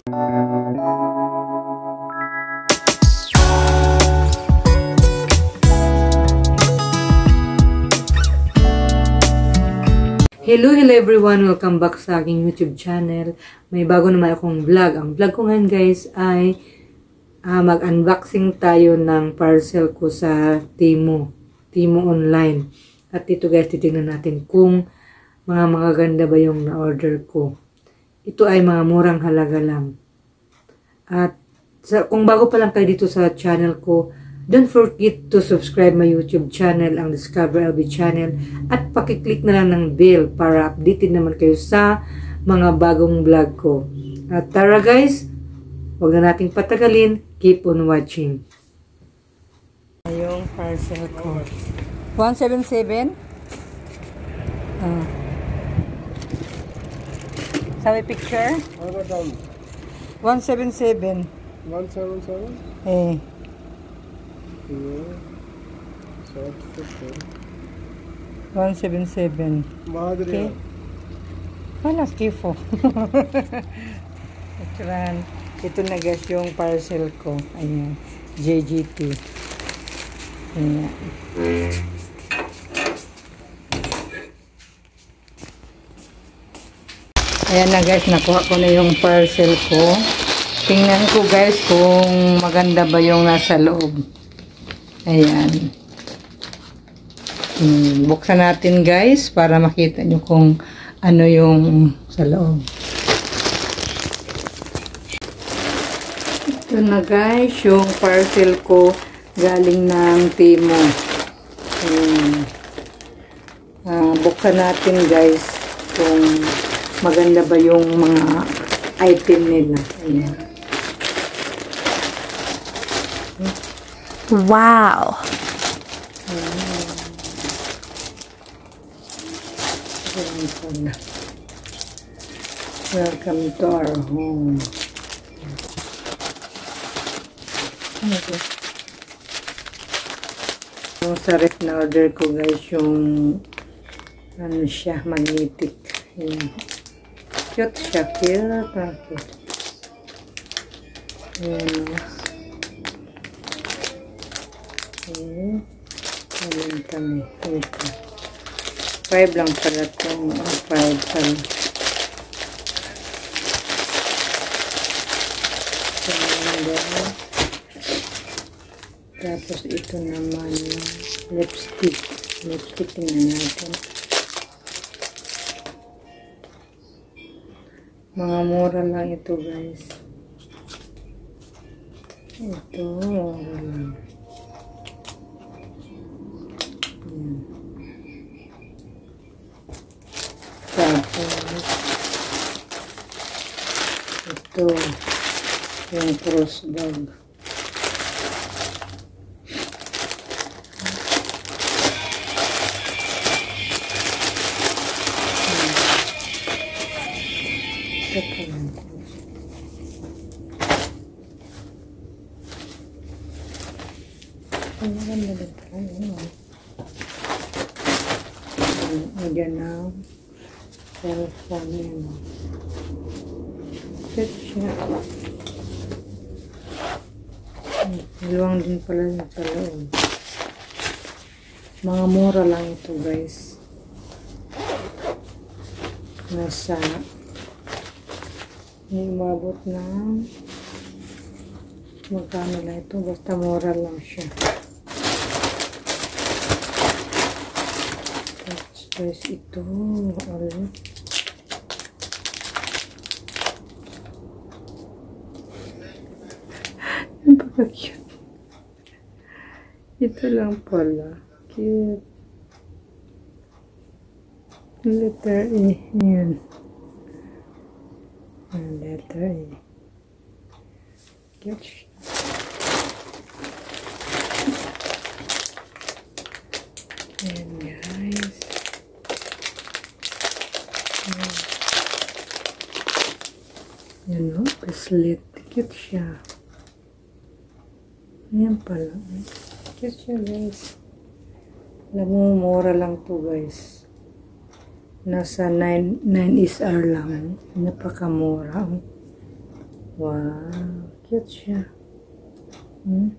Hello everyone! Welcome back sa aking YouTube channel. May bago naman akong vlog. Ang vlog ko ngayon guys ay mag-unboxing tayo ng parcel ko sa Temu online. At ito guys, titingnan natin kung mga magaganda ba yung na-order ko. Ito ay mga murang halaga lang. At kung bago pa lang kayo dito sa channel ko, don't forget to subscribe my YouTube channel, ang Discover LB channel, at pakiclick na lang ng bell para updated naman kayo sa mga bagong vlog ko. At tara guys, huwag na nating patagalin, keep on watching. Yung parcel ko. 177? Sabi picture? 177. 177? Eh. Yeah. 177. Okay. Wala kifo. Ito na guys yung parcel ko. Ayan. JGT. Ayan. Ayan na guys. Nakuha ko na yung parcel ko. Tingnan ko guys kung maganda ba yung nasa loob. Ayan. Buksan natin guys para makita nyo kung ano yung sa loob. Ito na guys yung parcel ko galing ng Temu. Buksan natin guys kung maganda ba yung mga item nila. Ayan. Wow! Welcome to our home. Okay. Yung sa ref na order ko guys, yung ano siya, magnetic. Ayan. Cute siya, cute. Ayan. Ayan kami. Ito. 5 lang pala itong 5 pala. Tapos ito naman lipstick. Lipstick tingnan natin. Mga mura lang ito guys. Ito mura lang. Tapos ito yung cross bag. Ito lang. Ang maganda din pala. Ayan na. Cellphone yan. Cute siya. Luwang din pala yung sa loob. Mga mura lang ito guys. Nasa umabot na magkano lang ito. Basta mura lang siya. Tapos ito. Napaka-cute. Ito lang pala. Cute. Letter E. Ayan. Letter E. Cute. Ayan guys. Yan o. Bracelet. Cute siya. Ayan pala. Cute siya guys. Alam mo, mura lang to guys. Nasa 9 SR lang. Napakamura. Wow, cute siya. Hmm?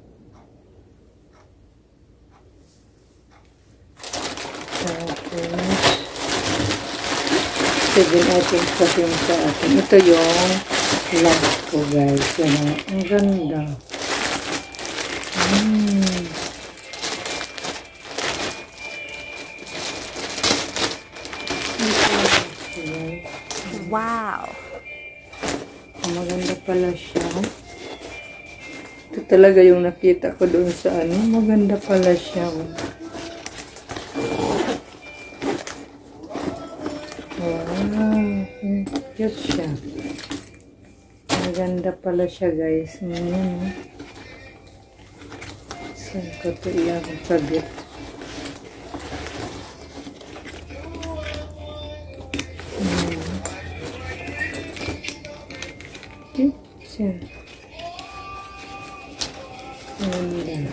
Tapos, 7 items kasi yung sa akin. Ito yung last ko, guys. Yan, ang ganda. Wow! Maganda pala siya. Ito talaga yung nakita ko doon sa ano. Maganda pala siya. Wow. Cute siya. Maganda pala siya, guys. Ngayon. Saan ko ito iyakong sabit? Cute siya. Ganda.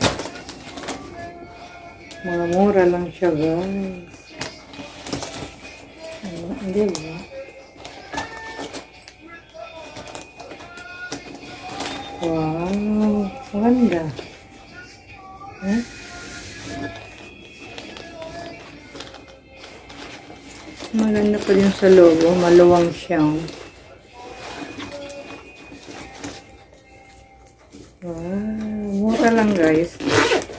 Mga mura lang siya, guys. Hindi ba? Wow. Ganda. Huh? Maganda pa din sa logo. Maluwang siya. Wow. Mura lang, guys.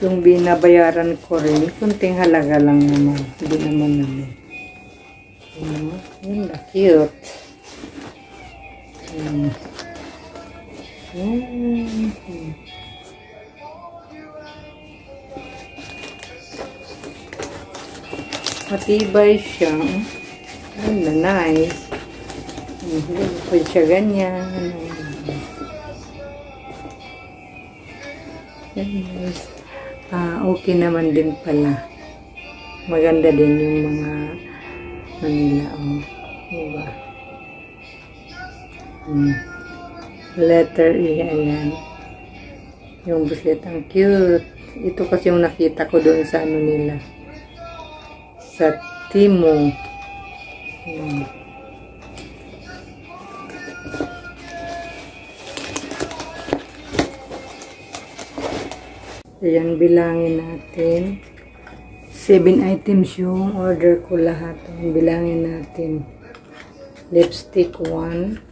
Yung binabayaran ko rin. Kunting halaga lang naman. Hindi naman naman. Ganda. Cute. Matibay siya. Ganda, nice. Pwede siya ganyan. Nice. Okay naman din pala. Maganda din yung mga Manila. Diba? Letter E, ayan. Yung bracelet, ang cute. Ito kasi yung nakita ko doon sa ano nila. Sa Timo. Ayan, bilangin natin. 7 items yung order ko lahat. Bilangin natin. Lipstick 1.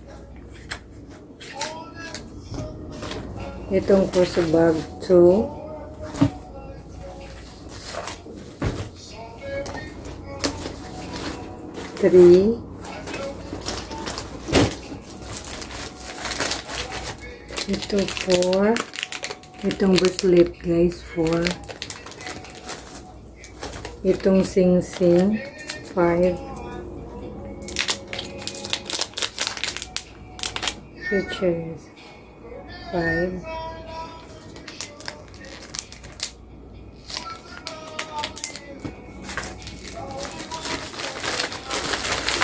Itong purse bag 2. Three. Ito 4. Itong bracelet, guys, 4. Itong sing-sing, 5. Pictures, 5.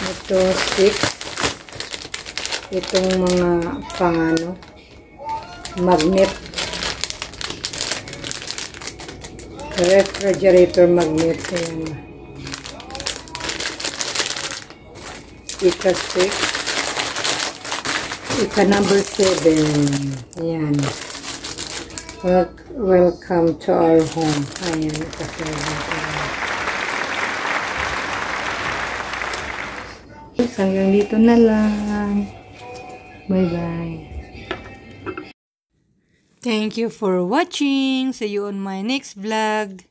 Ito, 6. Itong mga pangano, magnet. Refrigerator magnet. Ayan. Ika 6. Ika number 7. Ayan. Welcome to our home. Ayan. Ika 7. Hanggang dito na lang. Bye-bye. Thank you for watching. See you on my next vlog.